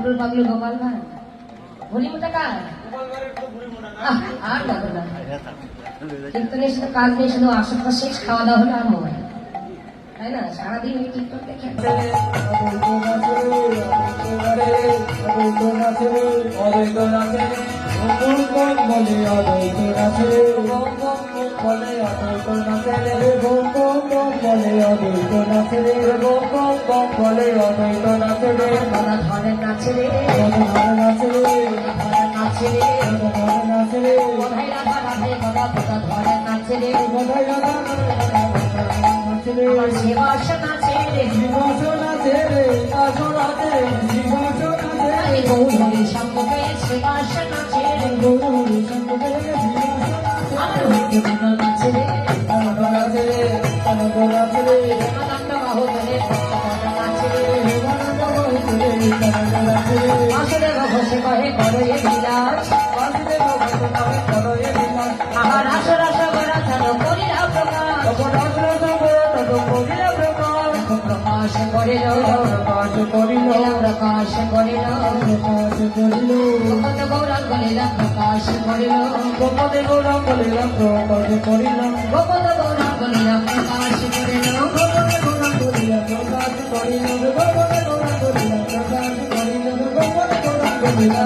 পাগলু পাগলু গোপাল ভাঁড় ভুলি মোটা কার আর দেখো না কীর্তনের সাথে কাজ নেই, শুধু আসর শেষ খাওয়া দাওয়া হলো আর মোবাইল, তাই না? সারাদিন ওই টিকটক দেখে গৌরী সম্পর্কে ঘষে করে করে বিলাস আমার আসর আশা করা চলো করিলা প্রকাশ প্রকাশ করিল প্রকাশ করিল গোপদ গৌরাঙ্গ লীলা প্রকাশ করিল গোপদে গৌরাঙ্গ লীলা প্রকাশ করিল গোপদ গৌরাঙ্গ লীলা প্রকাশ করিল গোপদে গৌরাঙ্গ লীলা প্রকাশ করিল গোপদে গৌরাঙ্গ লীলা প্রকাশ করিল গোপদে গৌরাঙ্গ লীলা